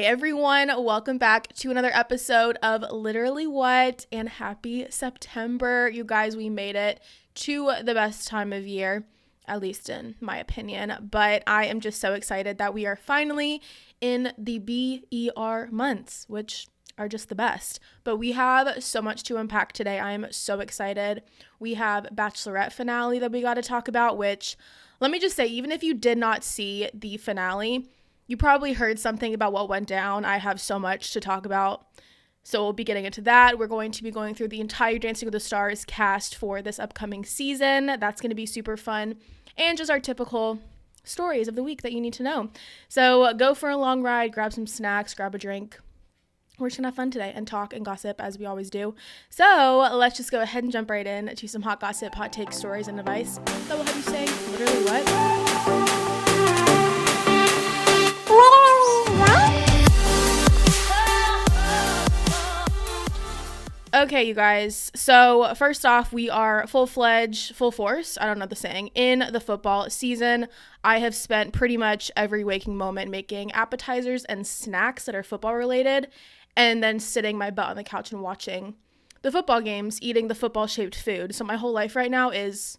everyone, welcome back to another episode of Literally What, and happy September. You guys, we made it to the best time of year, at least in my opinion, but I am just so excited that we are finally in the BER months, which are just the best. But we have so much to unpack today. I am so excited. We have Bachelorette finale that we got to talk about, which, let me just say, even if you did not see the finale, you probably heard something about what went down. I have so much to talk about, so we'll be getting into that. We're going to be going through the entire Dancing with the Stars cast for this upcoming season. That's going to be super fun, and just our typical stories of the week that you need to know. So go for a long ride, grab some snacks, grab a drink. We're just going to have fun today and talk and gossip as we always do. So let's just go ahead and jump right in to some hot gossip, hot takes, stories, and advice that will have you saying literally what? Okay, you guys, so first off, we are full force, I don't know the saying, in the football season. I have spent pretty much every waking moment making appetizers and snacks that are football related, and then sitting my butt on the couch and watching the football games, eating the football shaped food. So my whole life right now is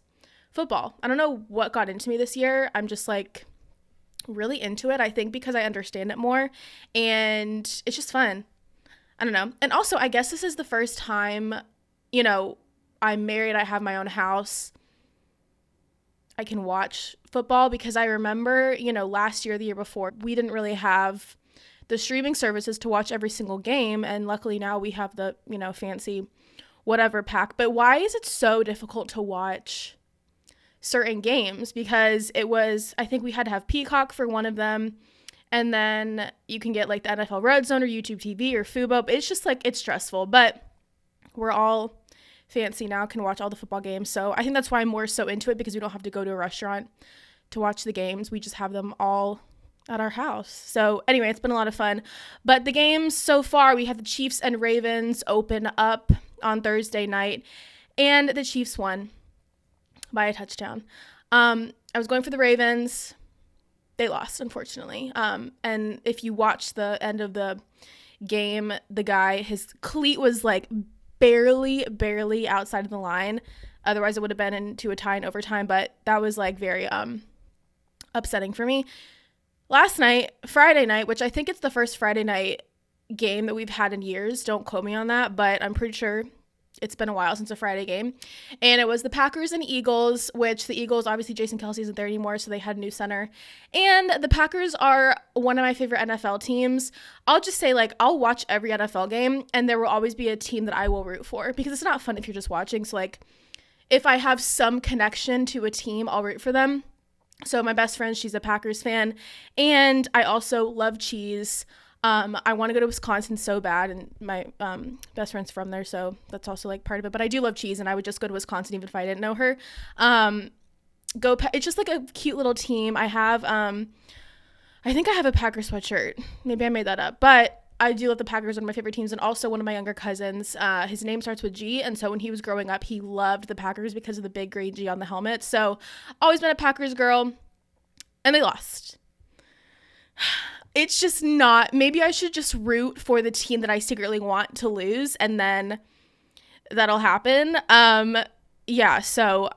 football. I don't know what got into me this year. I'm just like really into it, I think because I understand it more, and it's just fun. I don't know. And also, I guess this is the first time, I'm married, I have my own house, I can watch football, because I remember, last year, the year before, we didn't really have the streaming services to watch every single game, and luckily now we have the, fancy whatever pack. But why is it so difficult to watch certain games? Because I think we had to have Peacock for one of them, and then you can get like the NFL Red Zone or YouTube TV or Fubo. It's just like, it's stressful, but we're all fancy now, can watch all the football games. So I think that's why I'm more so into it, because we don't have to go to a restaurant to watch the games. We just have them all at our house. So anyway, it's been a lot of fun. But the games so far, we have the Chiefs and Ravens open up on Thursday night, and the Chiefs won by a touchdown. I was going for the Ravens. They lost, unfortunately. And if you watch the end of the game, the guy, his cleat was like barely outside of the line. Otherwise, it would have been into a tie in overtime. But that was like very upsetting for me. Last night, Friday night, which I think it's the first Friday night game that we've had in years. Don't quote me on that, but I'm pretty sure it's been a while since a Friday game. And it was the Packers and Eagles, which the Eagles, obviously Jason Kelce isn't there anymore, so they had a new center. And the Packers are one of my favorite NFL teams. I'll just say, I'll watch every NFL game, and there will always be a team that I will root for, because it's not fun if you're just watching. So, if I have some connection to a team, I'll root for them. So my best friend, she's a Packers fan, and I also love cheese. I want to go to Wisconsin so bad, and my best friend's from there, so that's also part of it. But I do love cheese, and I would just go to Wisconsin even if I didn't know her. It's just a cute little team. I think I have a Packers sweatshirt. Maybe I made that up, but I do love the Packers, one of my favorite teams, and also one of my younger cousins. His name starts with G, and so when he was growing up, he loved the Packers because of the big green G on the helmet. So always been a Packers girl, and they lost. It's just not, maybe I should just root for the team that I secretly want to lose, and then that'll happen. So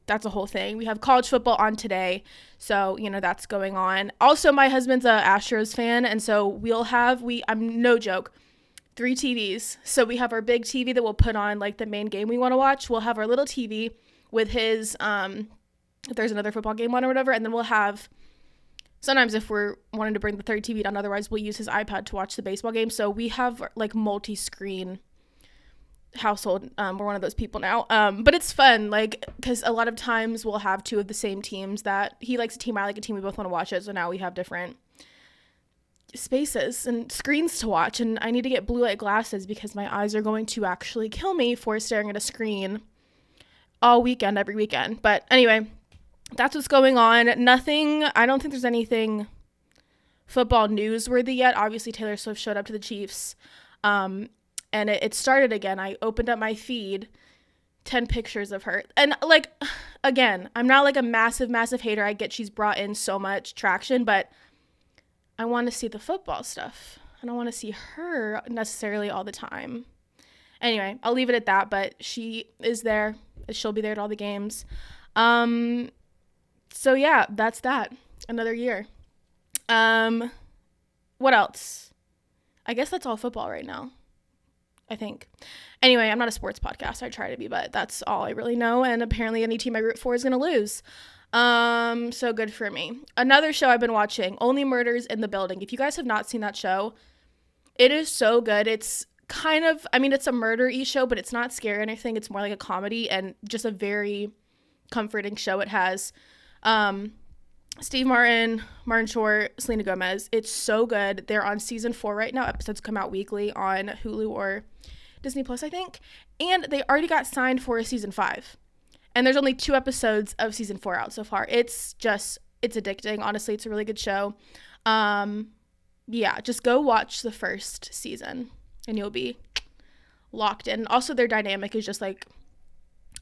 that's a whole thing. We have college football on today, so, that's going on. Also, my husband's a Astros fan, and so I'm no joke, 3 TVs. So we have our big TV that we'll put on, the main game we want to watch. We'll have our little TV with his, if there's another football game on or whatever, and then we'll have, sometimes if we're wanting to bring the third TV down, otherwise we'll use his iPad to watch the baseball game. So we have multi-screen household. We're one of those people now. But it's fun, because a lot of times we'll have 2 of the same teams that he likes a team, I like a team, we both want to watch it. So now we have different spaces and screens to watch. And I need to get blue light glasses because my eyes are going to actually kill me for staring at a screen all weekend, every weekend. But anyway, that's what's going on. I don't think there's anything football newsworthy yet. Obviously, Taylor Swift showed up to the Chiefs, and it started again. I opened up my feed, 10 pictures of her. And, again, I'm not, a massive, massive hater. I get she's brought in so much traction, but I want to see the football stuff. I don't want to see her necessarily all the time. Anyway, I'll leave it at that, but she is there. She'll be there at all the games. So yeah, that's that. Another year. What else? I guess that's all football right now, I think. Anyway, I'm not a sports podcast. I try to be, but that's all I really know. And apparently any team I root for is going to lose. So good for me. Another show I've been watching, Only Murders in the Building. If you guys have not seen that show, it is so good. It's kind of, I mean, it's a murder-y show, but it's not scary or anything. It's more like a comedy and just a very comforting show. It has Steve Martin, Martin Short, Selena Gomez. It's so good. They're on season 4 right now. Episodes come out weekly on Hulu or Disney Plus, I think. And they already got signed for a season 5. And there's only 2 episodes of season 4 out so far. It's addicting. Honestly, it's a really good show. Yeah, just go watch the first season and you'll be locked in. Also, their dynamic is just like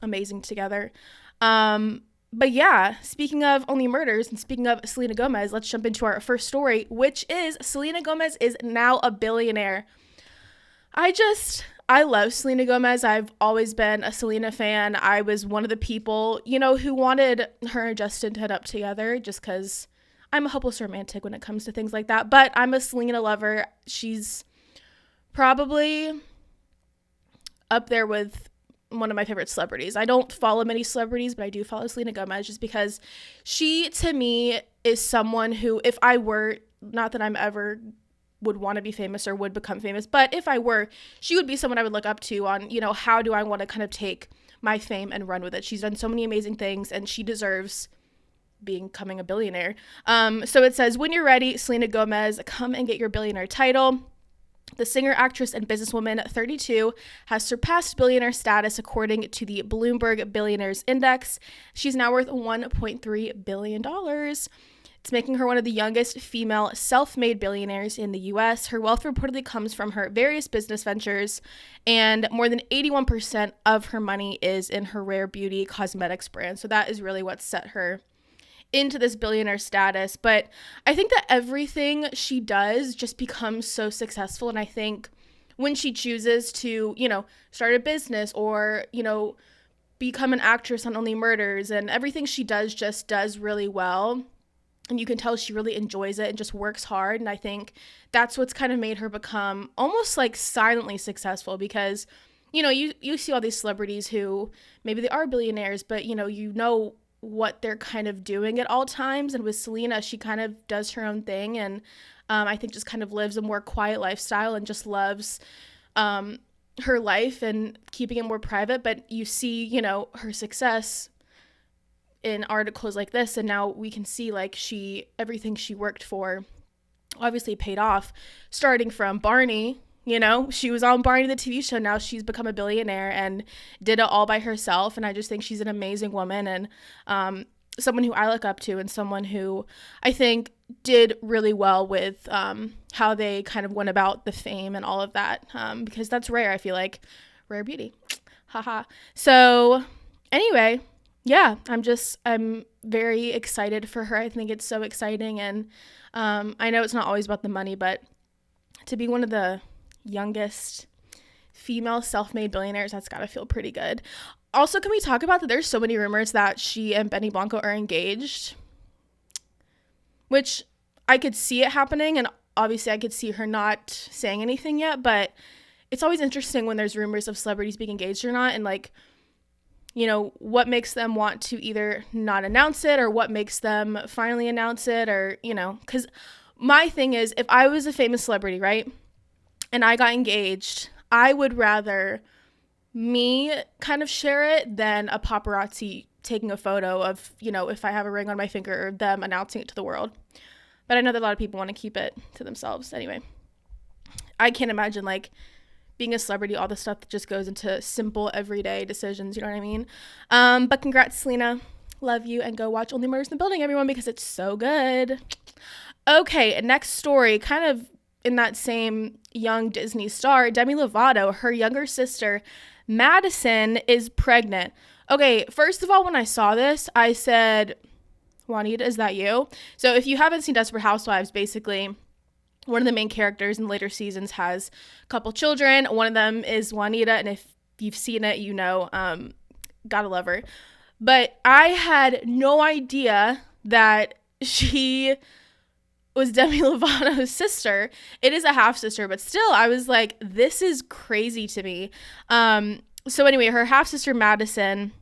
amazing together. But yeah, speaking of Only Murders and speaking of Selena Gomez, let's jump into our first story, which is Selena Gomez is now a billionaire. I love Selena Gomez. I've always been a Selena fan. I was one of the people, who wanted her and Justin to head up together just because I'm a hopeless romantic when it comes to things like that. But I'm a Selena lover. She's probably up there with one of my favorite celebrities. I don't follow many celebrities, but I do follow Selena Gomez just because she, to me, is someone who, if I were, not that I'm ever would want to be famous or would become famous, but if I were, she would be someone I would look up to on, how do I want to kind of take my fame and run with it. She's done so many amazing things and she deserves becoming a billionaire. So it says, when you're ready, Selena Gomez, come and get your billionaire title. The singer, actress, and businesswoman, 32, has surpassed billionaire status according to the Bloomberg Billionaires Index. She's now worth $1.3 billion. It's making her one of the youngest female self-made billionaires in the U.S. Her wealth reportedly comes from her various business ventures, and more than 81% of her money is in her rare beauty cosmetics brand. So that is really what set her into this billionaire status. But I think that everything she does just becomes so successful. And I think when she chooses to, start a business or, become an actress on Only Murders, and everything she does just does really well. And you can tell she really enjoys it and just works hard. And I think that's what's kind of made her become almost like silently successful because, you see all these celebrities who maybe they are billionaires, but, what they're kind of doing at all times. And with Selena, she kind of does her own thing and I think just kind of lives a more quiet lifestyle and just loves her life and keeping it more private. But you see, her success in articles like this, and now we can see like everything she worked for obviously paid off, starting from Barney. She was on Barney, the TV show. Now she's become a billionaire and did it all by herself. And I just think she's an amazing woman and someone who I look up to and someone who I think did really well with how they kind of went about the fame and all of that because that's rare. I feel like rare beauty. Haha. So anyway, yeah, I'm very excited for her. I think it's so exciting. And I know it's not always about the money, but to be one of the youngest female self-made billionaires, that's gotta feel pretty good. Also, can we talk about that there's so many rumors that she and Benny Blanco are engaged, which I could see it happening, and obviously I could see her not saying anything yet, but it's always interesting when there's rumors of celebrities being engaged or not, and like, what makes them want to either not announce it or what makes them finally announce it, or because my thing is, if I was a famous celebrity, right, and I got engaged, I would rather me kind of share it than a paparazzi taking a photo of, if I have a ring on my finger or them announcing it to the world. But I know that a lot of people want to keep it to themselves. Anyway, I can't imagine like being a celebrity, all the stuff that just goes into simple everyday decisions. You know what I mean? But congrats, Selena. Love you. And go watch Only Murders in the Building, everyone, because it's so good. Okay, next story, kind of in that same young Disney star, Demi Lovato, her younger sister, Madison, is pregnant. Okay, first of all, when I saw this, I said, Juanita, is that you? So if you haven't seen Desperate Housewives, basically one of the main characters in later seasons has a couple children. One of them is Juanita, and if you've seen it, you know, gotta love her. But I had no idea that she was Demi Lovato's sister. It is a half sister, but still, I was like, this is crazy to me. So anyway, her half sister Madison,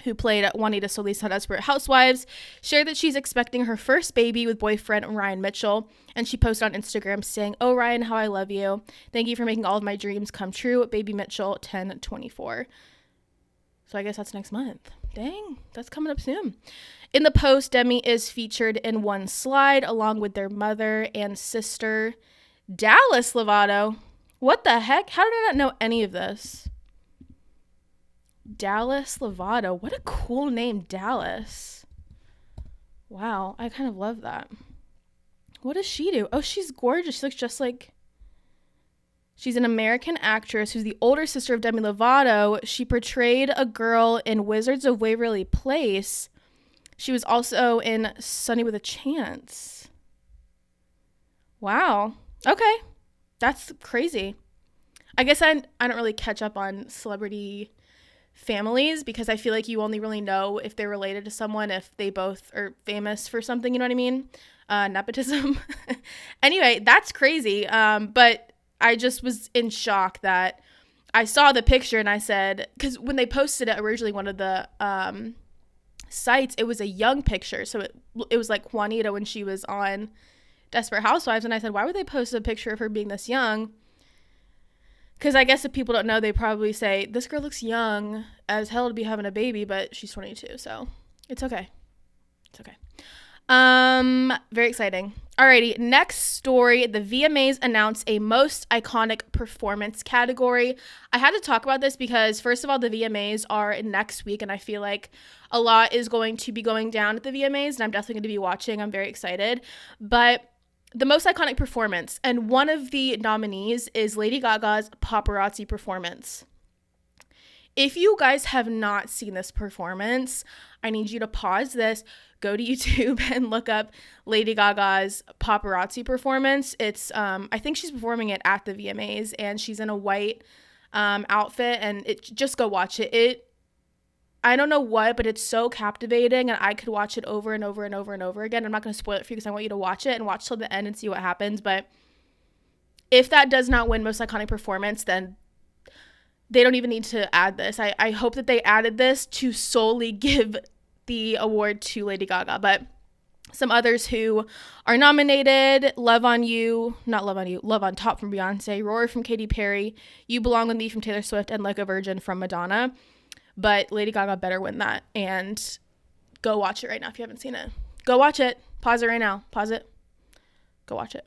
who played Juanita Solis on Desperate Housewives, shared that she's expecting her first baby with boyfriend Ryan Mitchell. And she posted on Instagram saying, "Oh, Ryan, how I love you. Thank you for making all of my dreams come true. Baby Mitchell, 10/24. So I guess that's next month. Dang, that's coming up soon. In the post, Demi is featured in one slide along with their mother and sister, Dallas Lovato. What the heck? How did I not know any of this? Dallas Lovato. What a cool name, Dallas. Wow, I kind of love that. What does she do? Oh, she's gorgeous. She looks just like... She's an American actress who's the older sister of Demi Lovato. She portrayed a girl in Wizards of Waverly Place. She was also in Sunny with a Chance. Wow. Okay. That's crazy. I guess I don't really catch up on celebrity families because I feel like you only really know if they're related to someone if they both are famous for something, you know what I mean? Nepotism. Anyway, that's crazy. But I just was in shock that I saw the picture and I said, because when they posted it originally, one of the sites, it was a young picture. So it was like Juanita when she was on Desperate Housewives. And I said, why would they post a picture of her being this young? Because I guess if people don't know, they probably say, this girl looks young as hell to be having a baby, but she's 22. So it's okay. It's okay. Very exciting. Alrighty, next story. The VMAs announced a most iconic performance category. I had to talk about this because, first of all, the VMAs are next week, and I feel like a lot is going to be going down at the VMAs, and I'm definitely going to be watching. I'm very excited. But the most iconic performance, and one of the nominees is Lady Gaga's paparazzi performance. If you guys have not seen this performance, I need you to pause this, go to YouTube and look up Lady Gaga's paparazzi performance. It's, I think she's performing it at the VMAs and she's in a white outfit, and just go watch it. I don't know what, but it's so captivating and I could watch it over and over and over and over again. I'm not going to spoil it for you because I want you to watch it and watch till the end and see what happens. But if that does not win most iconic performance, then they don't even need to add this. I hope that they added this to solely give the award to Lady Gaga. But some others who are nominated: Love on Top from Beyonce, Roar from Katy Perry, You Belong With Me from Taylor Swift, and Like a Virgin from Madonna. But Lady Gaga better win that. And go watch it right now if you haven't seen it. Go watch it. Pause it right now. Pause it. Go watch it.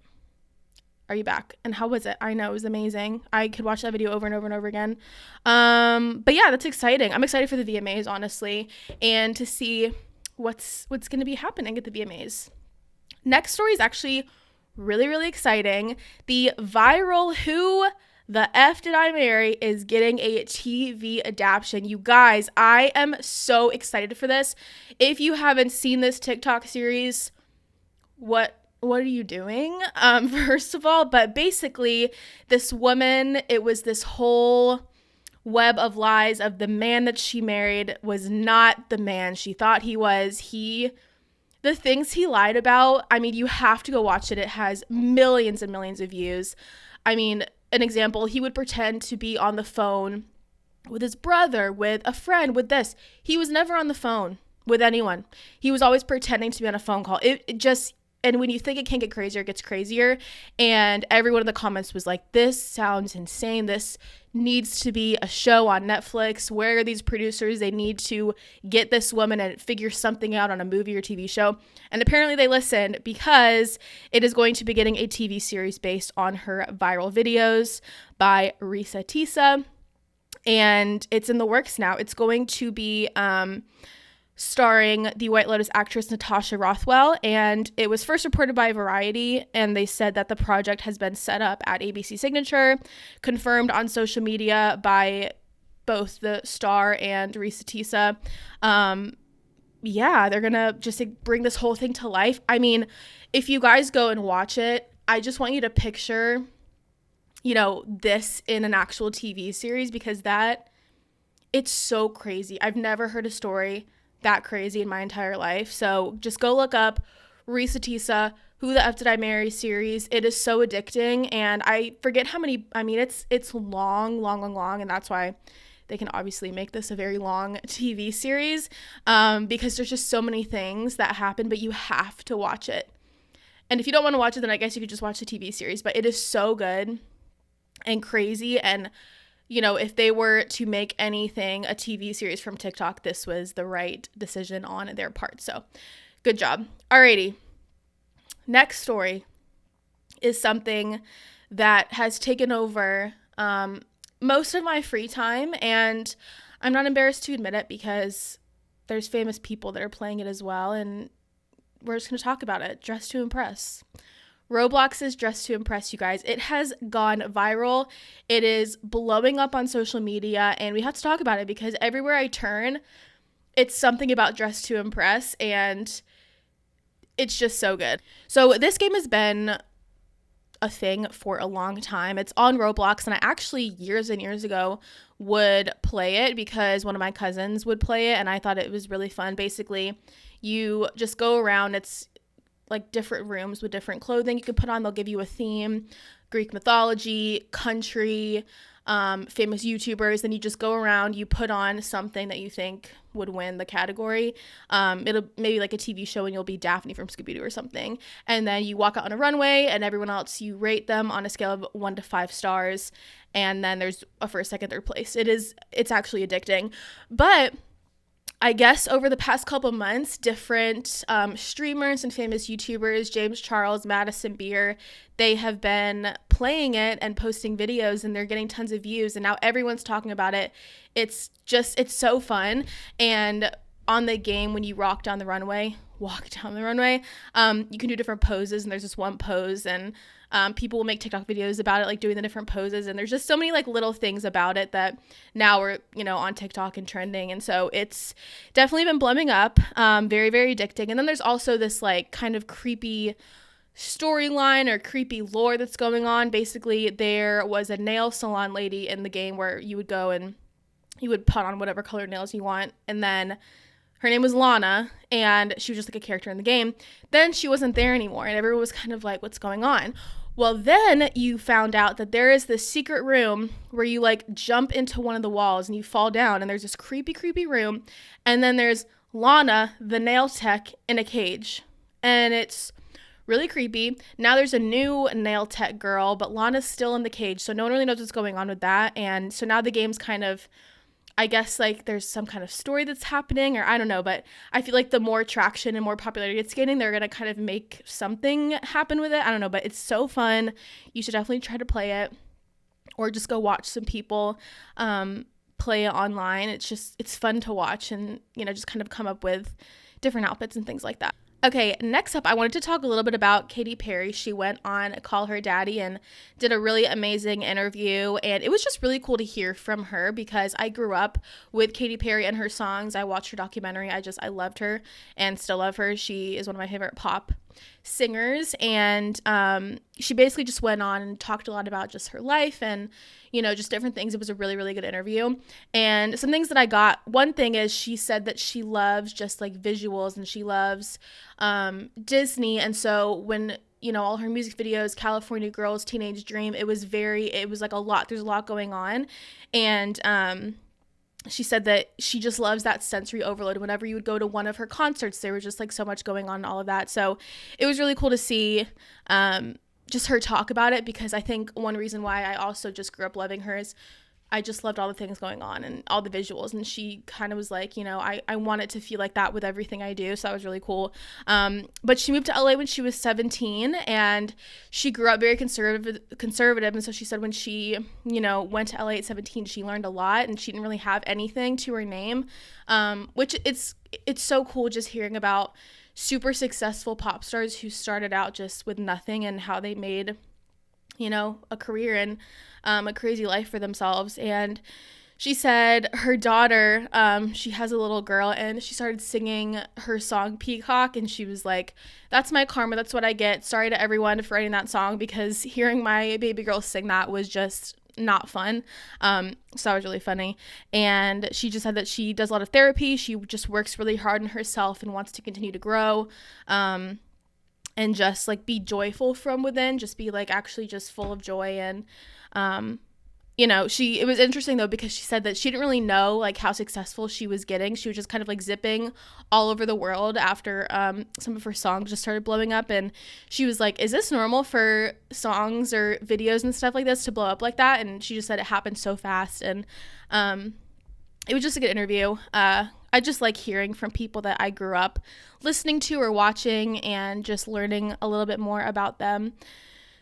Are you back? And how was it? I know, it was amazing. I could watch that video over and over and over again. But yeah, that's exciting. I'm excited for the VMAs, honestly, and to see what's going to be happening at the VMAs. Next story is actually really, really exciting. The viral Who the F Did I Marry is getting a TV adaptation. You guys, I am so excited for this. If you haven't seen this TikTok series, what are you doing? First of all, but basically this woman, it was this whole web of lies of the man that she married was not the man she thought he was. The things he lied about, I mean, you have to go watch it. It has millions and millions of views. I mean, an example, he would pretend to be on the phone with his brother, with a friend, with this. He was never on the phone with anyone. He was always pretending to be on a phone call. And when you think it can't get crazier, it gets crazier. And everyone in the comments was like, this sounds insane. This needs to be a show on Netflix. Where are these producers? They need to get this woman and figure something out on a movie or TV show. And apparently they listened, because it is going to be getting a TV series based on her viral videos by Risa Tisa. And it's in the works now. It's going to be starring the White Lotus actress Natasha Rothwell, and it was first reported by Variety, and they said that the project has been set up at ABC Signature, confirmed on social media by both the star and Risa Tisa. yeah, they're gonna just like, bring this whole thing to life. I mean, if you guys go and watch it, I just want you to picture, you know, this in an actual TV series, because it's so crazy. I've never heard a story that crazy in my entire life. So just go look up Risa Tisa, Who the F Did I Marry series. It is so addicting, and I forget how many, I mean, it's long, and that's why they can obviously make this a very long TV series, because there's just so many things that happen, but you have to watch it. And if you don't want to watch it, then I guess you could just watch the TV series, but it is so good and crazy. And, you know, if they were to make anything a TV series from TikTok, this was the right decision on their part. So good job. Alrighty. Next story is something that has taken over most of my free time, and I'm not embarrassed to admit it because there's famous people that are playing it as well, and we're just going to talk about it. Dress to Impress. Roblox's Dress to Impress, you guys. It has gone viral. It is blowing up on social media, and we have to talk about it because everywhere I turn, it's something about Dress to Impress, and it's just so good. So this game has been a thing for a long time. It's on Roblox, and I actually years and years ago would play it because one of my cousins would play it, and I thought it was really fun. Basically, you just go around. It's like different rooms with different clothing you can put on. They'll give you a theme, Greek mythology, country, famous YouTubers. Then you just go around, you put on something that you think would win the category. It'll maybe like a TV show and you'll be Daphne from Scooby-Doo or something. And then you walk out on a runway and everyone else, you rate them on a scale of 1 to 5 stars. And then there's a first, second, third place. It's actually addicting. But I guess over the past couple months, different streamers and famous YouTubers, James Charles, Madison Beer, they have been playing it and posting videos, and they're getting tons of views, and now everyone's talking about it. It's so fun. And on the game, when you walk down the runway, you can do different poses, and there's this one pose, and people will make TikTok videos about it, like doing the different poses, and there's just so many like little things about it that now we're, you know, on TikTok and trending, and so it's definitely been blowing up, very, very addicting. And then there's also this like kind of creepy storyline or creepy lore that's going on. Basically, there was a nail salon lady in the game where you would go and you would put on whatever colored nails you want, and then her name was Lana, and she was just like a character in the game. Then she wasn't there anymore, and everyone was kind of like, what's going on? Well, then you found out that there is this secret room where you like jump into one of the walls and you fall down, and there's this creepy, creepy room. And then there's Lana, the nail tech, in a cage. And it's really creepy. Now there's a new nail tech girl, but Lana's still in the cage, so no one really knows what's going on with that. And so now the game's kind of, I guess, like, there's some kind of story that's happening, or I don't know, but I feel like the more traction and more popularity it's getting, they're going to kind of make something happen with it. I don't know, but it's so fun. You should definitely try to play it, or just go watch some people play it online. It's fun to watch, and, you know, just kind of come up with different outfits and things like that. Okay, next up, I wanted to talk a little bit about Katy Perry. She went on Call Her Daddy and did a really amazing interview, and it was just really cool to hear from her because I grew up with Katy Perry and her songs. I watched her documentary. I loved her and still love her. She is one of my favorite pop singers, and she basically just went on and talked a lot about just her life and, you know, just different things. It was a really, really good interview. And some things that I got, one thing is she said that she loves just like visuals, and she loves Disney. And so when, you know, all her music videos, California Girls, Teenage Dream, it was like a lot. There's a lot going on. And she said that she just loves that sensory overload. Whenever you would go to one of her concerts, there was just like so much going on and all of that. So it was really cool to see just her talk about it, because I think one reason why I also just grew up loving her is I just loved all the things going on and all the visuals. And she kind of was like, you know, I want it to feel like that with everything I do. So that was really cool. But she moved to LA when she was 17, and she grew up very conservative. And so she said when she, you know, went to LA at 17, she learned a lot, and she didn't really have anything to her name, which it's so cool just hearing about super successful pop stars who started out just with nothing and how they made, you know, a career and a crazy life for themselves. And She said her daughter, she has a little girl, and she started singing her song Peacock, and she was like, that's my karma, that's what I get. Sorry to everyone for writing that song, because hearing my baby girl sing that was just not fun. So that was really funny. And she just said that she does a lot of therapy. She just works really hard on herself and wants to continue to grow, and just like be joyful from within, just be like actually just full of joy. And it was interesting though, because she said that she didn't really know like how successful she was getting. She was just kind of like zipping all over the world after some of her songs just started blowing up, and she was like, is this normal for songs or videos and stuff like this to blow up like that? And she just said it happened so fast. And it was just a good interview. I just like hearing from people that I grew up listening to or watching, and just learning a little bit more about them.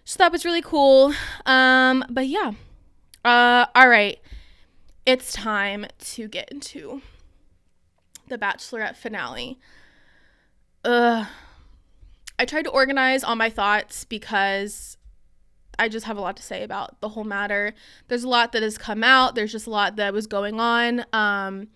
So that was really cool. But yeah. All right, it's time to get into the Bachelorette finale. I tried to organize all my thoughts because I just have a lot to say about the whole matter. There's a lot that has come out. There's just a lot that was going on. And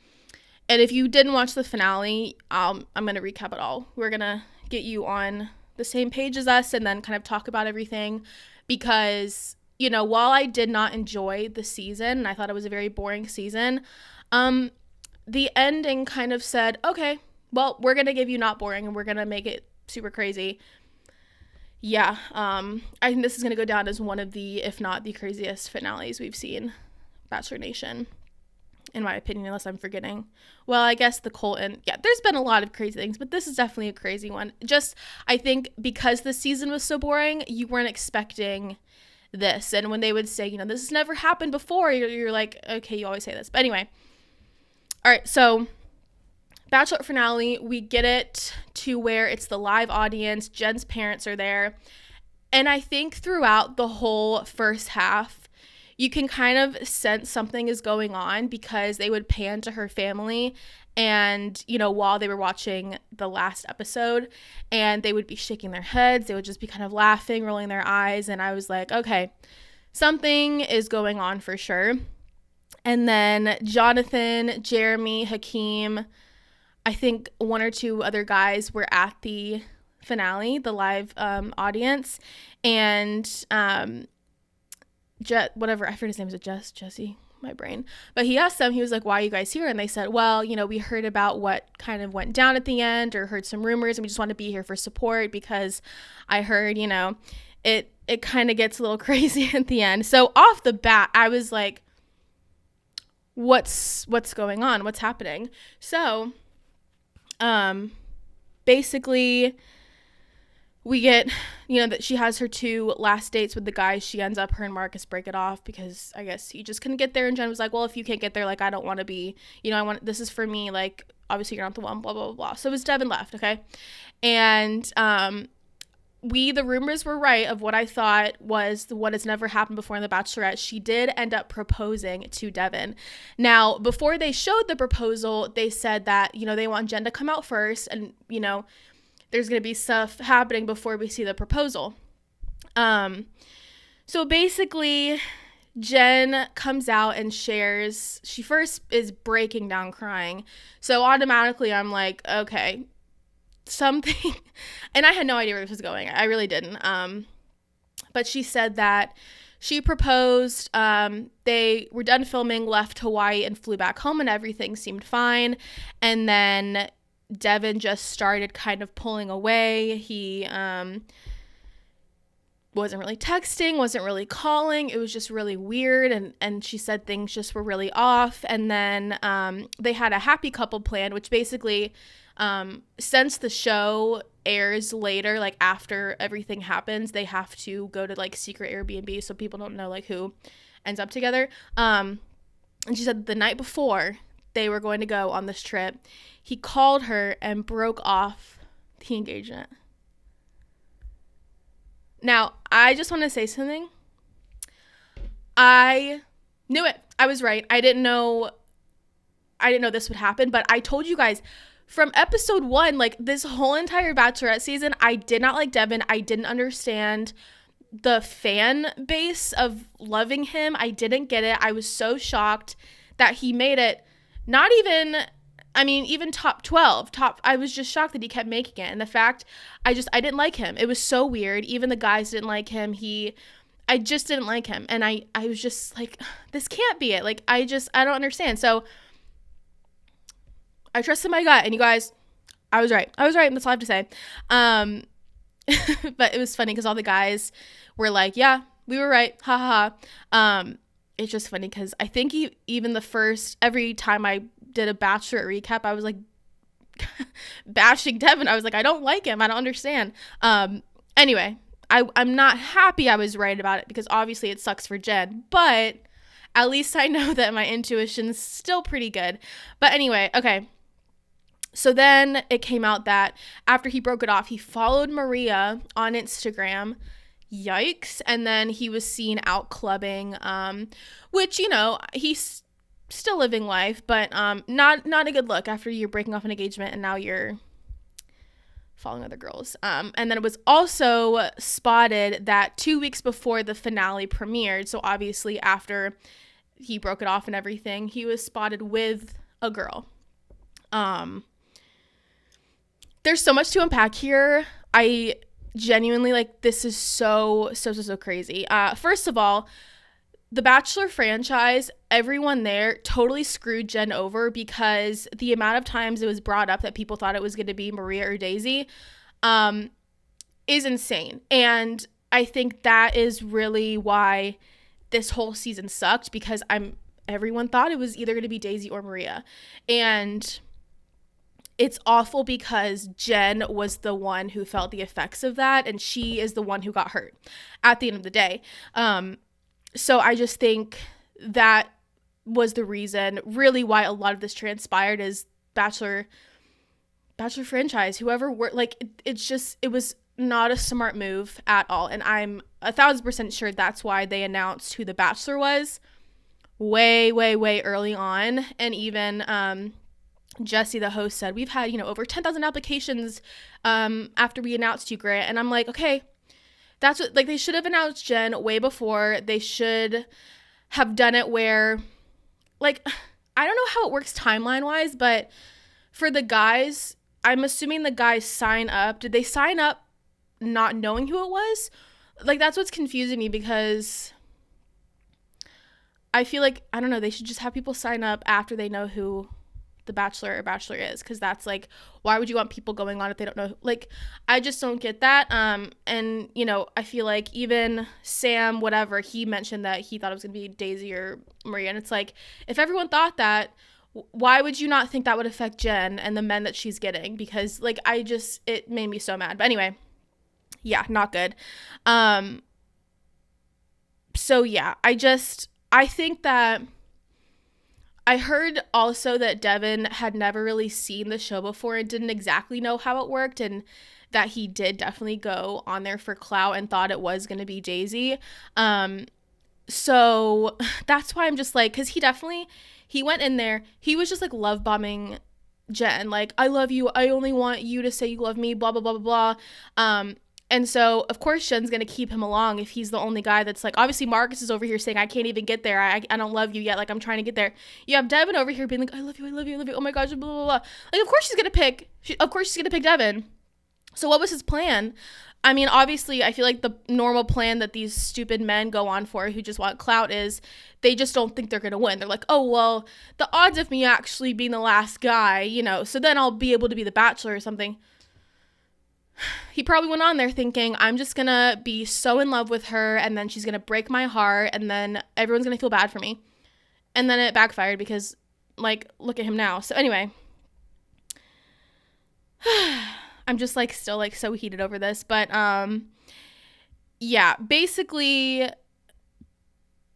if you didn't watch the finale, I'm going to recap it all. We're going to get you on the same page as us and then kind of talk about everything, because while I did not enjoy the season, and I thought it was a very boring season, the ending kind of said, okay, well, we're going to give you not boring, and we're going to make it super crazy. Yeah, I think this is going to go down as one of the, if not the craziest finales we've seen, Bachelor Nation, in my opinion, unless I'm forgetting. Well, I guess the Colton, yeah, there's been a lot of crazy things, but this is definitely a crazy one. Just, I think because the season was so boring, you weren't expecting this. And when they would say, this has never happened before, you're like, okay, you always say this. But anyway, all right, so Bachelor finale, we get it to where it's the live audience. Jen's parents are there. And I think throughout the whole first half, you can kind of sense something is going on, because they would pan to her family and, while they were watching the last episode, and they would be shaking their heads. They would just be kind of laughing, rolling their eyes. And I was like, okay, something is going on for sure. And then Jonathan, Jeremy, Hakeem, I think one or two other guys were at the finale, the live audience. And whatever, I forget his name, is it Jesse? My brain. But he asked them, he was like, why are you guys here? And they said, well, we heard about what kind of went down at the end, or heard some rumors, and we just want to be here for support, because I heard, it kind of gets a little crazy at the end. So off the bat, I was like, what's going on? What's happening? So, basically, we get, that she has her 2 last dates with the guys. She ends up, her and Marcus break it off, because I guess he just couldn't get there. And Jen was like, well, if you can't get there, like, I don't want to be, this is for me. Like, obviously you're not the one, blah, blah, blah, blah. So it was Devin left. Okay. And, the rumors were right of what I thought was what has never happened before in The Bachelorette. She did end up proposing to Devin. Now, before they showed the proposal, they said that, they want Jen to come out first, and, there's going to be stuff happening before we see the proposal. So basically, Jen comes out and shares, she first is breaking down crying. So automatically I'm like, okay, something, and I had no idea where this was going. I really didn't. But she said that she proposed, they were done filming, left Hawaii, and flew back home, and everything seemed fine. And then Devin just started kind of pulling away. He wasn't really texting, wasn't really calling. It was just really weird, and she said things just were really off. And then they had a happy couple plan, which basically, since the show airs later, like after everything happens, they have to go to like secret Airbnb so people don't know like who ends up together. And she said the night before they were going to go on this trip, he called her and broke off the engagement. Now, I just want to say something. I knew it. I was right. I didn't know this would happen, but I told you guys from episode 1, like this whole entire Bachelorette season, I did not like Devin. I didn't understand the fan base of loving him. I didn't get it. I was so shocked that he made it not even, I mean, even top 12, I was just shocked that he kept making it. And the fact, I didn't like him. It was so weird. Even the guys didn't like him. I just didn't like him. And I was just like, this can't be it. Like, I don't understand. So I trusted my gut, and you guys, I was right. That's all I have to say. But it was funny because all the guys were like, yeah, we were right. Ha ha ha. It's just funny because I think even every time I did a Bachelorette recap, I was like bashing Devin. I was like, I don't like him. I don't understand. Anyway, I'm not happy I was right about it because obviously it sucks for Jen, but at least I know that my intuition's still pretty good. But anyway, okay. So then it came out that after he broke it off, he followed Maria on Instagram. Yikes. And then he was seen out clubbing, which, he's still living life, but not a good look after you're breaking off an engagement and now you're following other girls. And then it was also spotted that 2 weeks before the finale premiered, so obviously after he broke it off and everything, he was spotted with a girl. There's so much to unpack here. I genuinely, like, this is so crazy. First of all, the Bachelor franchise, everyone there totally screwed Jen over because the amount of times it was brought up that people thought it was going to be Maria or Daisy is insane. And I think that is really why this whole season sucked, because everyone thought it was either going to be Daisy or Maria. And it's awful because Jen was the one who felt the effects of that, and she is the one who got hurt at the end of the day. So I just think that was the reason really why a lot of this transpired is Bachelor franchise, whoever were like, it was not a smart move at all. And I'm 1,000% sure that's why they announced who the Bachelor was way early on. And even, Jesse, the host, said, we've had, over 10,000 applications, after we announced you, Grant. And I'm like, okay, that's what, like, they should have announced Jen way before. They should have done it where, like, I don't know how it works timeline wise, but for the guys, I'm assuming the guys sign up. Did they sign up not knowing who it was? Like, that's what's confusing me, because I feel like, I don't know, they should just have people sign up after they know who the Bachelor or Bachelor is, because that's like, why would you want people going on if they don't know? Like, I just don't get that. And I feel like even Sam, whatever, he mentioned that he thought it was gonna be Daisy or Maria, and it's like, if everyone thought that, why would you not think that would affect Jen and the men that she's getting? Because, like, it made me so mad. But anyway, yeah, not good. So yeah, I think that I heard also that Devin had never really seen the show before and didn't exactly know how it worked, and that he did definitely go on there for clout and thought it was going to be Daisy. So that's why I'm just like, because he went in there, he was just like love bombing Jen, like, I love you, I only want you to say you love me, blah, blah, blah, blah, blah. And so, of course, Jen's going to keep him along if he's the only guy that's like, obviously Marcus is over here saying, I can't even get there. I don't love you yet. Like, I'm trying to get there. You have Devin over here being like, I love you, I love you, I love you. Oh my gosh, blah, blah, blah. Like, of course she's going to pick Devin. So what was his plan? I mean, obviously, I feel like the normal plan that these stupid men go on for who just want clout is they just don't think they're going to win. They're like, oh, well, the odds of me actually being the last guy, so then I'll be able to be the Bachelor or something. He probably went on there thinking, I'm just going to be so in love with her, and then she's going to break my heart, and then everyone's going to feel bad for me. And then it backfired because, like, look at him now. So anyway, I'm just, like, still, like, so heated over this. But, yeah, basically,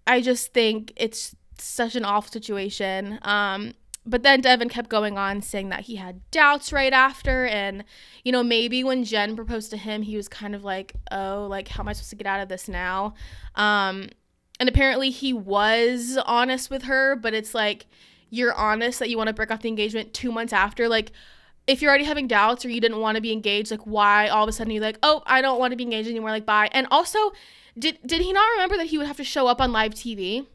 I just think it's such an awful situation. But then Devin kept going on saying that he had doubts right after. And, maybe when Jen proposed to him, he was kind of like, oh, like, how am I supposed to get out of this now? And apparently he was honest with her, but it's like, you're honest that you want to break off the engagement 2 months after. Like, if you're already having doubts or you didn't want to be engaged, like, why all of a sudden you're like, oh, I don't want to be engaged anymore, like, bye. And also, did he not remember that he would have to show up on live TV?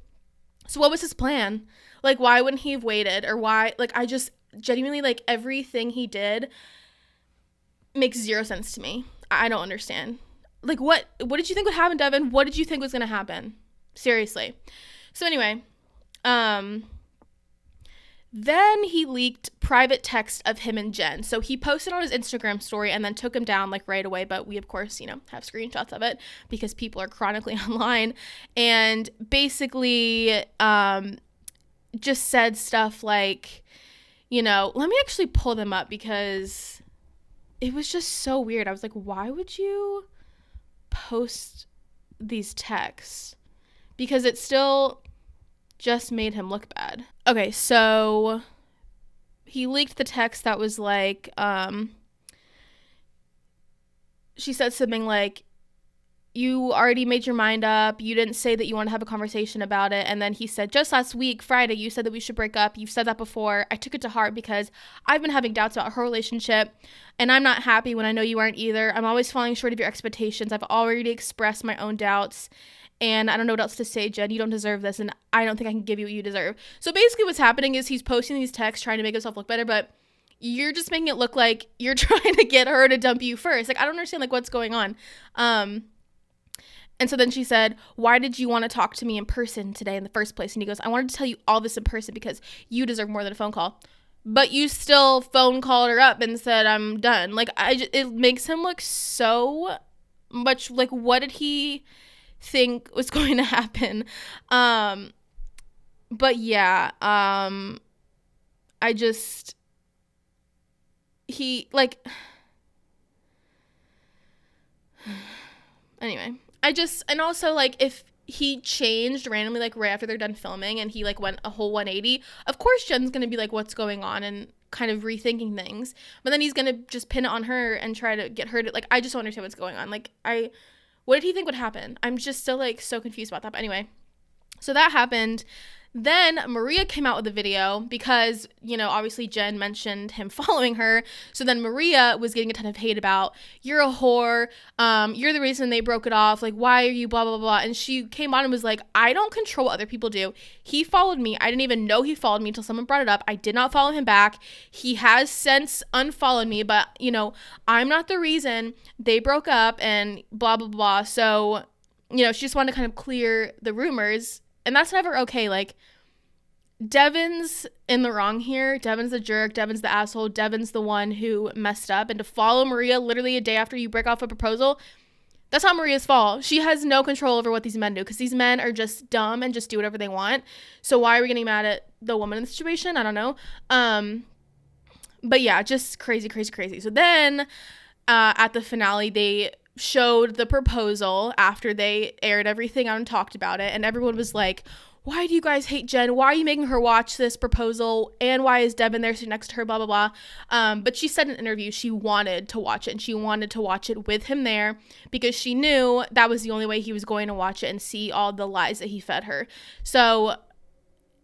So what was his plan? Like, why wouldn't he have waited? Or why? Like, I just genuinely, like, everything he did makes zero sense to me. I don't understand. Like, what did you think would happen, Devin? What did you think was going to happen? Seriously. So anyway, then he leaked private text of him and Jen. So he posted on his Instagram story and then took him down like right away. But we, of course, have screenshots of it because people are chronically online. And basically just said stuff like, let me actually pull them up because it was just so weird. I was like, why would you post these texts? Because it still just made him look bad. Okay, so he leaked the text that was like, she said something like, you already made your mind up. You didn't say that you want to have a conversation about it. And then he said, just last week, Friday, you said that we should break up. You've said that before. I took it to heart because I've been having doubts about her relationship. And I'm not happy when I know you aren't either. I'm always falling short of your expectations. I've already expressed my own doubts. And I don't know what else to say, Jen. You don't deserve this. And I don't think I can give you what you deserve. So basically what's happening is he's posting these texts trying to make himself look better. But you're just making it look like you're trying to get her to dump you first. Like, I don't understand, like, what's going on. And so then she said, why did you want to talk to me in person today in the first place? And he goes, I wanted to tell you all this in person because you deserve more than a phone call. But you still phone called her up and said, I'm done. Like, it makes him look so much like, what did he think was going to happen? But yeah, anyway. And also, like, if he changed randomly, like, right after they're done filming and he, like, went a whole 180, of course Jen's going to be like, what's going on, and kind of rethinking things. But then he's going to just pin it on her and try to get her to, like, I just don't understand what's going on. Like, what did he think would happen? I'm just still, like, so confused about that. But anyway, so that happened. Then Maria came out with a video because, obviously Jen mentioned him following her. So then Maria was getting a ton of hate about, you're a whore. You're the reason they broke it off. Like, why are you blah, blah, blah. And she came on and was like, I don't control what other people do. He followed me. I didn't even know he followed me until someone brought it up. I did not follow him back. He has since unfollowed me, but, I'm not the reason they broke up and blah, blah, blah. So, she just wanted to kind of clear the rumors. And that's never okay. Like, Devin's in the wrong here. Devin's the jerk. Devin's the asshole. Devin's the one who messed up. And to follow Maria literally a day after you break off a proposal, that's not Maria's fault. She has no control over what these men do because these men are just dumb and just do whatever they want. So why are we getting mad at the woman in the situation? I don't know. But yeah, just crazy, crazy, crazy. So then at the finale, they showed the proposal after they aired everything out and talked about it, and everyone was like, why do you guys hate Jen? Why are you making her watch this proposal? And why is Devin there sitting next to her? Blah, blah, blah. But she said in an interview she wanted to watch it, and she wanted to watch it with him there because she knew that was the only way he was going to watch it and see all the lies that he fed her. So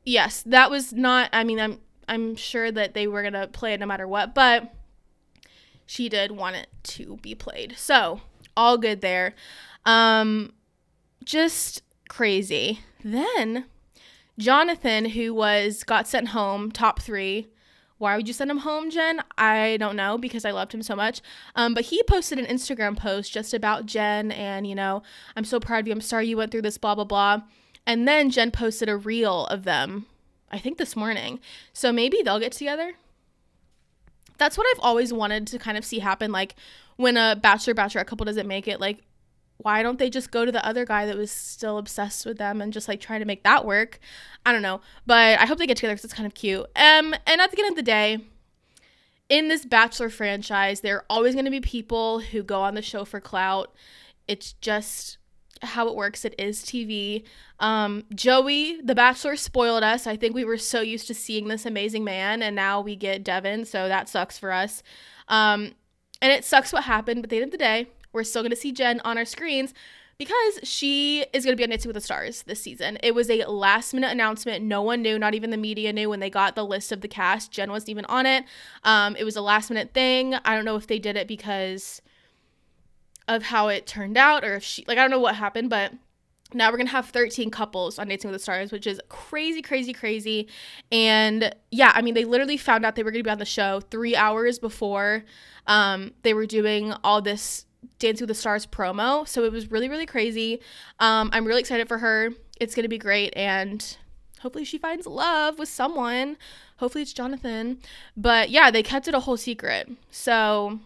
yes, that was not, I'm sure that they were going to play it no matter what, but she did want it to be played. So all good there. Just crazy. Then Jonathan, who got sent home, top 3. Why would you send him home, Jen? I don't know, because I loved him so much. But he posted an Instagram post just about Jen and, I'm so proud of you. I'm sorry you went through this, blah, blah, blah. And then Jen posted a reel of them, I think this morning. So maybe they'll get together. That's what I've always wanted to kind of see happen. Like, when a bachelorette couple doesn't make it, like, why don't they just go to the other guy that was still obsessed with them and just, like, try to make that work? I don't know. But I hope they get together because it's kind of cute. And at the end of the day, in this Bachelor franchise, there are always going to be people who go on the show for clout. It's just how it works. It is TV. Joey, the Bachelor, spoiled us. I think we were so used to seeing this amazing man, and now we get Devin, so that sucks for us. And it sucks what happened, but at the end of the day, we're still going to see Jen on our screens because she is going to be on Dancing with the Stars this season. It was a last-minute announcement. No one knew, not even the media knew when they got the list of the cast. Jen wasn't even on it. It was a last-minute thing. I don't know if they did it because of how it turned out or if I don't know what happened, but Now we're going to have 13 couples on Dancing with the Stars, which is crazy, crazy, crazy. And yeah, I mean, they literally found out they were going to be on the show 3 hours before they were doing all this Dancing with the Stars promo. So it was really, really crazy. I'm really excited for her. It's going to be great. And hopefully she finds love with someone. Hopefully it's Jonathan. But yeah, they kept it a whole secret. So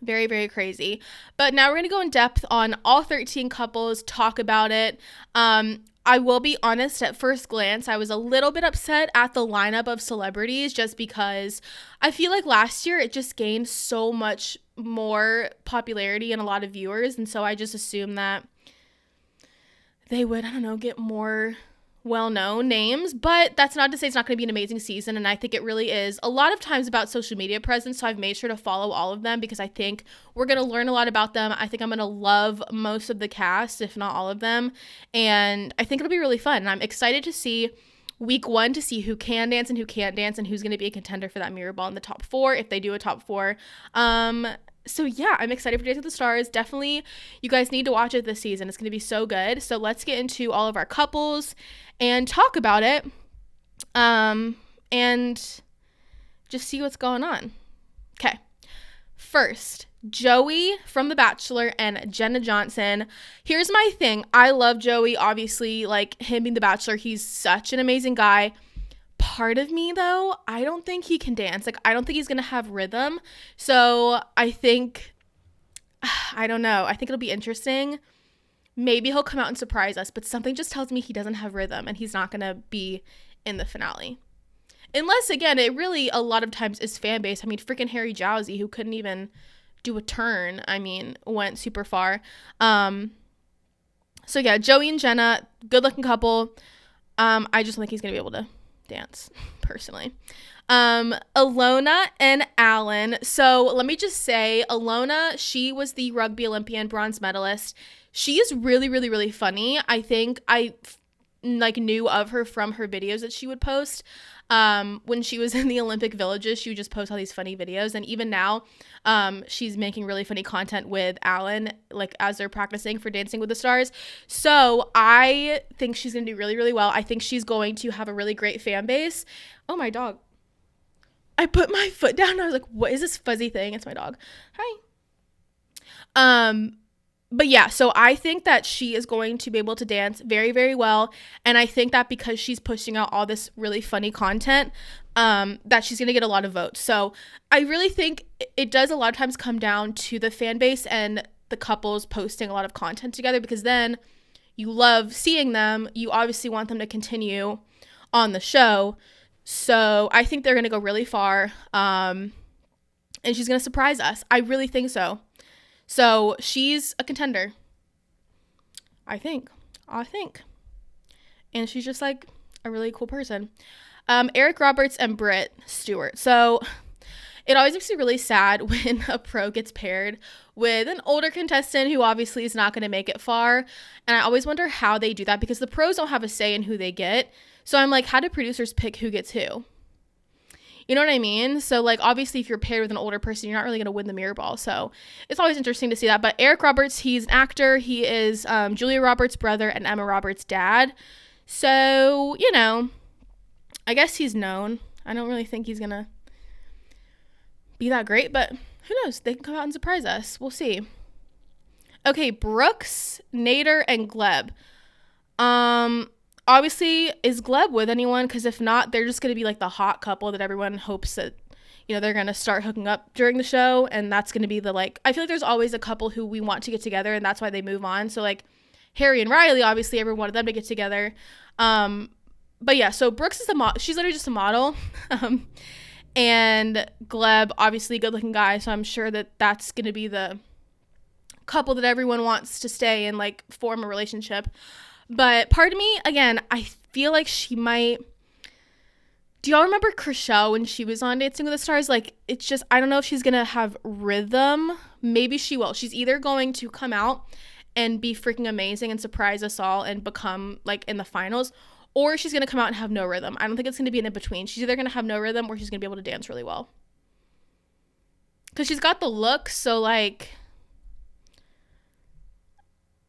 very, very crazy. But now we're going to go in depth on all 13 couples, talk about it. I will be honest, at first glance, I was a little bit upset at the lineup of celebrities just because I feel like last year it just gained so much more popularity and a lot of viewers. And so I just assumed that they would, I don't know, get more well-known names, but that's not to say it's not going to be an amazing season, and I think it really is a lot of times about social media presence, so I've made sure to follow all of them because I think we're going to learn a lot about them. I think I'm going to love most of the cast, if not all of them, and I think it'll be really fun, and I'm excited to see week 1 to see who can dance and who can't dance and who's going to be a contender for that mirror ball in the top 4 if they do a top 4. So yeah, I'm excited for Dancing with the Stars. Definitely, you guys need to watch it this season. It's going to be so good. So let's get into all of our couples and talk about it, and just see what's going on. Okay, first, Joey from The Bachelor and Jenna Johnson. Here's my thing. I love Joey, obviously, like him being The Bachelor. He's such an amazing guy. Part of me, though, I don't think he can dance. Like, I don't think he's going to have rhythm. So I think, I don't know. I think it'll be interesting. Maybe he'll come out and surprise us, but something just tells me he doesn't have rhythm and he's not going to be in the finale. Unless, again, it really a lot of times is fan base. I mean, freaking Harry Jowsey, who couldn't even do a turn, I mean, went super far. So yeah, Joey and Jenna, good looking couple. I just don't think he's going to be able to dance, personally. Alona and Alan. So let me just say, Alona, she was the rugby Olympian bronze medalist. She is really, really, really funny. I think I knew of her from her videos that she would post. When she was in the Olympic villages, she would just post all these funny videos. And even now, she's making really funny content with Alan, like as they're practicing for Dancing with the Stars. So I think she's going to do really, really well. I think she's going to have a really great fan base. Oh, my dog. I put my foot down and I was like, what is this fuzzy thing? It's my dog. Hi. But yeah, so I think that she is going to be able to dance very, very well. And I think that because she's pushing out all this really funny content, that she's going to get a lot of votes. So I really think it does a lot of times come down to the fan base and the couples posting a lot of content together, because then you love seeing them. You obviously want them to continue on the show. So I think they're going to go really far. And she's going to surprise us. I really think so. So she's a contender. I think. And she's just like a really cool person. Eric Roberts and Britt Stewart. So it always makes me really sad when a pro gets paired with an older contestant who obviously is not going to make it far. And I always wonder how they do that, because the pros don't have a say in who they get. So I'm like, how do producers pick who gets who? You know what I mean? So, like, obviously, if you're paired with an older person, you're not really going to win the mirror ball. So it's always interesting to see that. But Eric Roberts, he's an actor. He is Julia Roberts' brother and Emma Roberts' dad. So, you know, I guess he's known. I don't really think he's going to be that great. But who knows? They can come out and surprise us. We'll see. Okay, Brooks, Nader, and Gleb. Obviously, is Gleb with anyone? Because if not, they're just going to be like the hot couple that everyone hopes that, you know, they're going to start hooking up during the show. And that's going to be the, like, I feel like there's always a couple who we want to get together, and that's why they move on. So, like, Harry and Riley, obviously, everyone wanted them to get together. But yeah, so Brooks is she's literally just a model. And Gleb, obviously, good looking guy. So I'm sure that that's going to be the couple that everyone wants to stay and, like, form a relationship. But part of me, again, I feel like she might. Do y'all remember Chrishell when she was on Dancing with the Stars? Like, it's just, I don't know if she's going to have rhythm. Maybe she will. She's either going to come out and be freaking amazing and surprise us all and become, like, in the finals, or she's going to come out and have no rhythm. I don't think it's going to be an in-between. She's either going to have no rhythm or she's going to be able to dance really well. Because she's got the look, so, like,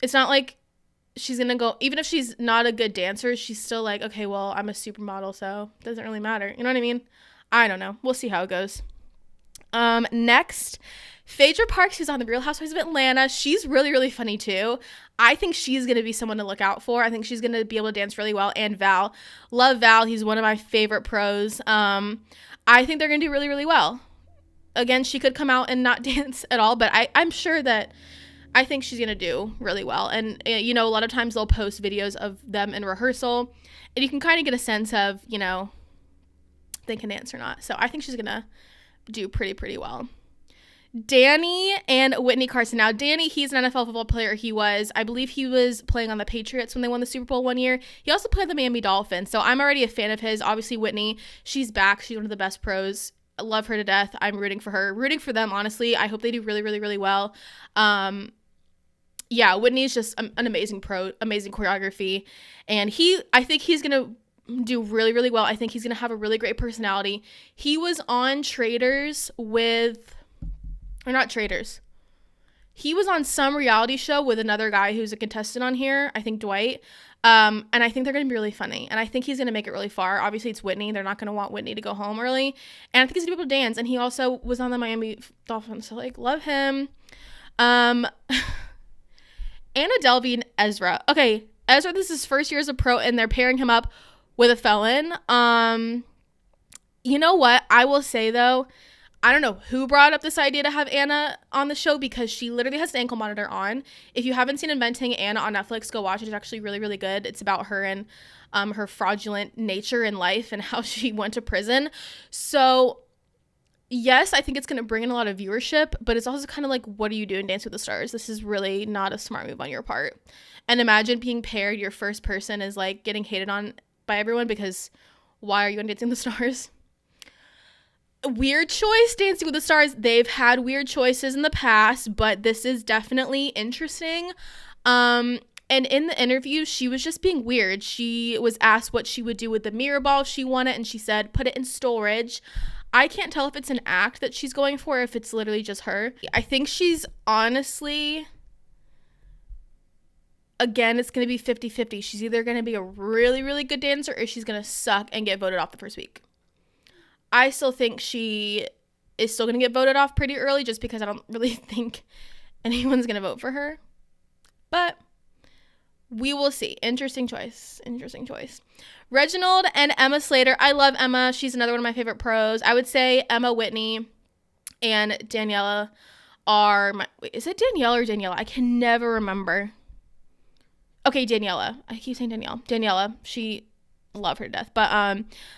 it's not like she's gonna go, even if she's not a good dancer, she's still like, okay, well, I'm a supermodel, so it doesn't really matter. You know what I mean? I don't know. We'll see how it goes. Next, Phaedra Parks, who's on The Real Housewives of Atlanta. She's really, really funny too. I think she's going to be someone to look out for. I think she's going to be able to dance really well. And Val. Love Val. He's one of my favorite pros. I think they're going to do really, really well. Again, she could come out and not dance at all, but I'm sure that I think she's going to do really well. And, you know, a lot of times they'll post videos of them in rehearsal, and you can kind of get a sense of, you know, they can dance or not. So I think she's going to do pretty well. Danny and Whitney Carson. Now, Danny, he's an NFL football player. I believe he was playing on the Patriots when they won the Super Bowl one year. He also played the Miami Dolphins, so I'm already a fan of his. Obviously, Whitney, she's back. She's one of the best pros. I love her to death. I'm rooting for her. Rooting for them, honestly. I hope they do really well. Yeah, Whitney's just an amazing pro, amazing choreography. And I think he's going to do really well. I think he's going to have a really great personality. He was on Traders He was on some reality show with another guy who's a contestant on here, I think Dwight. And I think they're going to be really funny. And I think he's going to make it really far. Obviously, it's Whitney. They're not going to want Whitney to go home early. And I think he's going to be able to dance. And he also was on the Miami Dolphins. So, like, love him. Anna Delvey and Ezra. Okay, Ezra, this is his first year as a pro, and they're pairing him up with a felon. You know what? I will say, though, I don't know who brought up this idea to have Anna on the show, because she literally has the ankle monitor on. If you haven't seen Inventing Anna on Netflix, go watch it. It's actually really good. It's about her and her fraudulent nature in life and how she went to prison. So, yes, I think it's going to bring in a lot of viewership, but it's also kind of like, what are you doing, Dance with the Stars? This is really not a smart move on your part. And imagine being paired, your first person is like getting hated on by everyone because why are you on Dancing with the Stars? Weird choice, Dancing with the Stars. They've had weird choices in the past, but this is definitely interesting. And in the interview, she was just being weird. She was asked what she would do with the mirror ball if she won it, and she said, put it in storage. I can't tell if it's an act that she's going for, if it's literally just her. I think she's honestly, again, it's going to be 50-50. She's either going to be a really good dancer, or she's going to suck and get voted off the first week. I still think she is still going to get voted off pretty early, just because I don't really think anyone's going to vote for her. But we will see. Interesting choice. Reginald and Emma Slater. I love Emma. She's another one of my favorite pros. I would say Emma, Whitney, and Daniela are my... Wait, is it Danielle or Daniela? I can never remember. Okay, Daniela. I keep saying Danielle. Daniela. Love her to death, but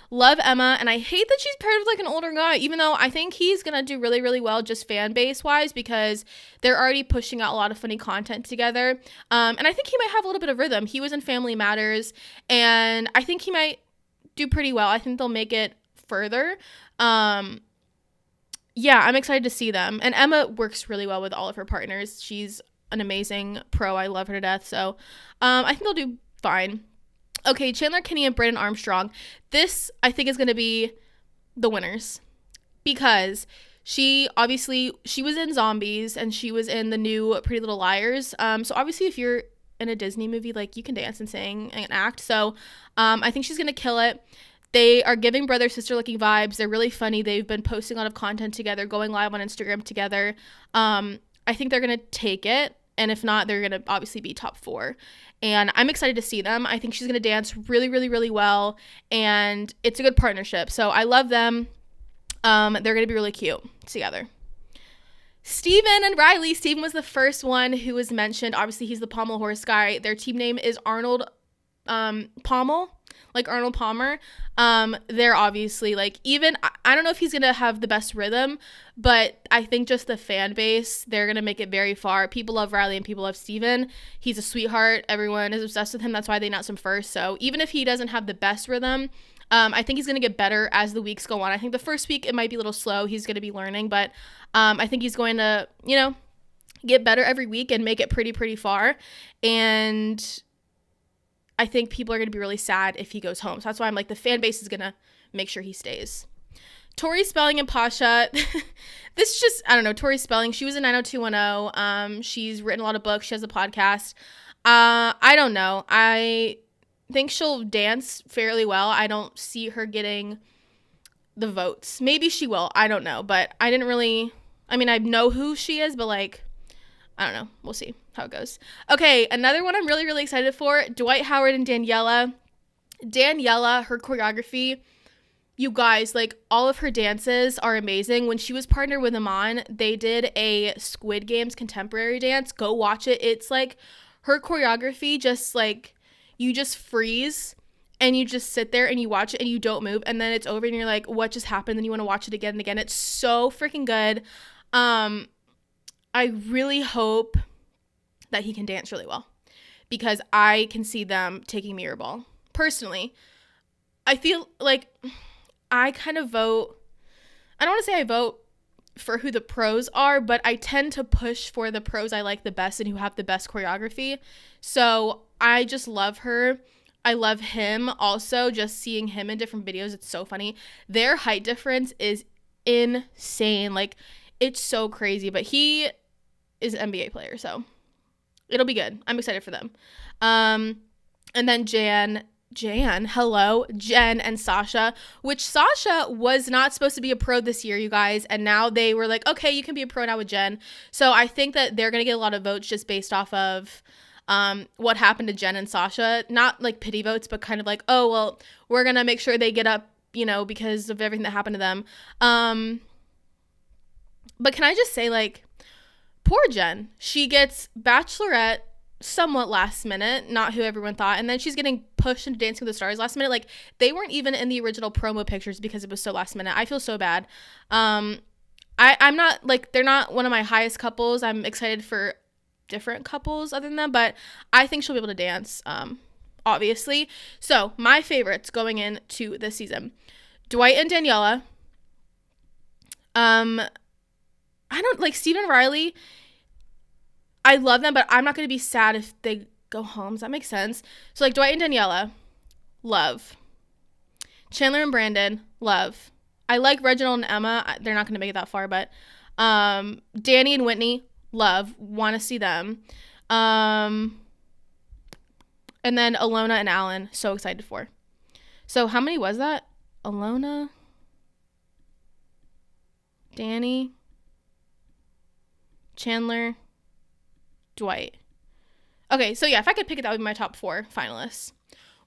love Emma, and I hate that she's paired with like an older guy, even though I think he's gonna do really well just fan base wise, because they're already pushing out a lot of funny content together, and I think he might have a little bit of rhythm. He was in Family Matters, and I think he might do pretty well. I think they'll make it further. Yeah, I'm excited to see them, and Emma works really well with all of her partners. She's an amazing pro. I love her to death, so I think they'll do fine. Okay, Chandler Kinney and Brandon Armstrong. This, I think, is going to be the winners, because she was in Zombies, and she was in the new Pretty Little Liars. So obviously, if you're in a Disney movie, like, you can dance and sing and act. So I think she's going to kill it. They are giving brother sister looking vibes. They're really funny. They've been posting a lot of content together, going live on Instagram together. I think they're going to take it. And if not, they're going to obviously be top 4. And I'm excited to see them. I think she's going to dance really well. And it's a good partnership. So I love them. They're going to be really cute together. Steven and Riley. Steven was the first one who was mentioned. Obviously, he's the pommel horse guy. Their team name is Arnold Pommel. Like Arnold Palmer. They're obviously like, even, I don't know if he's gonna have the best rhythm, but I think just the fan base, they're gonna make it very far. People love Riley and people love Steven. He's a sweetheart. Everyone is obsessed with him. That's why they announced him first. So even if he doesn't have the best rhythm, I think he's gonna get better as the weeks go on. I think the first week it might be a little slow. He's gonna be learning, but I think he's going to, get better every week and make it pretty far. And I think people are going to be really sad if he goes home. So that's why I'm like, the fan base is going to make sure he stays. Tori Spelling and Pasha. This just, I don't know, Tori Spelling, she was in 90210. She's written a lot of books. She has a podcast. I don't know. I think she'll dance fairly well. I don't see her getting the votes. Maybe she will. I don't know. But I didn't really, I mean, I know who she is, but like, I don't know. We'll see how it goes. Okay, another one I'm really, really excited for, Dwight Howard and Daniela. Daniela, her choreography, you guys, like, all of her dances are amazing. When she was partnered with Iman, they did a Squid Games contemporary dance. Go watch it. It's like her choreography, just like, you just freeze and you just sit there and you watch it and you don't move, and then it's over and you're like, what just happened? Then you want to watch it again and again. It's so freaking good. I really hope that he can dance really well, because I can see them taking Mirror Ball. Personally, I feel like I kind of vote, I don't want to say I vote for who the pros are, but I tend to push for the pros I like the best and who have the best choreography. So I just love her. I love him also. Just seeing him in different videos, it's so funny. Their height difference is insane. Like, it's so crazy, but he is an NBA player, so it'll be good. I'm excited for them. And then Jen and Sasha, which Sasha was not supposed to be a pro this year, you guys, and now they were like, okay, you can be a pro now with Jen. So I think that they're gonna get a lot of votes just based off of what happened to Jen and Sasha. Not like pity votes, but kind of like, oh, well, we're gonna make sure they get up, you know, because of everything that happened to them. But can I just say, like, poor Jen. She gets Bachelorette somewhat last minute, not who everyone thought, and then she's getting pushed into Dancing with the Stars last minute. Like, they weren't even in the original promo pictures because it was so last minute. I feel so bad. I'm not, like, they're not one of my highest couples. I'm excited for different couples other than them, but I think she'll be able to dance, obviously. So my favorites going into this season, Dwight and Daniela. I don't like Stephen Riley. I love them, but I'm not going to be sad if they go home. Does that make sense? So, like, Dwight and Daniela, love. Chandler and Brandon, love. I like Reginald and Emma. They're not going to make it that far, but Danny and Whitney, love. Want to see them. And then Alona and Alan, so excited for. So, how many was that? Alona, Danny, Chandler, Dwight. Okay, so yeah, if I could pick it, that would be my top 4 finalists.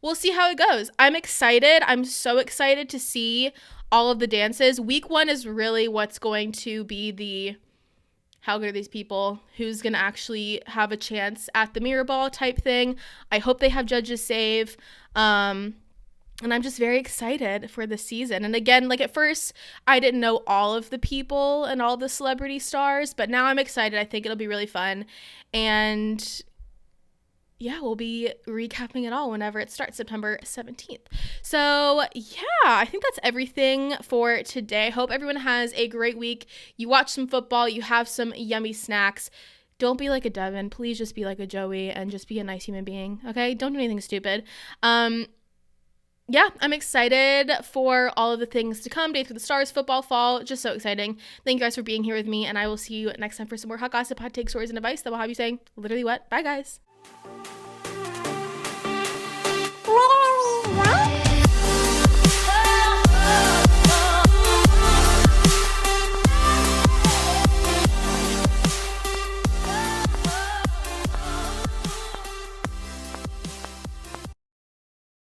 We'll see how it goes. I'm excited. I'm so excited to see all of the dances. Week 1 is really what's going to be the how good are these people, who's going to actually have a chance at the Mirror Ball type thing. I hope they have judges save. And I'm just very excited for the season. And again, like, at first, I didn't know all of the people and all the celebrity stars, but now I'm excited. I think it'll be really fun. And yeah, we'll be recapping it all whenever it starts, September 17th. So yeah, I think that's everything for today. Hope everyone has a great week. You watch some football, you have some yummy snacks. Don't be like a Devin. Please just be like a Joey and just be a nice human being, okay? Don't do anything stupid. Yeah, I'm excited for all of the things to come. Dates with the Stars, football, fall, just so exciting. Thank you guys for being here with me, and I will see you next time for some more hot gossip, hot takes, stories, and advice that will have you saying literally what? Bye, guys.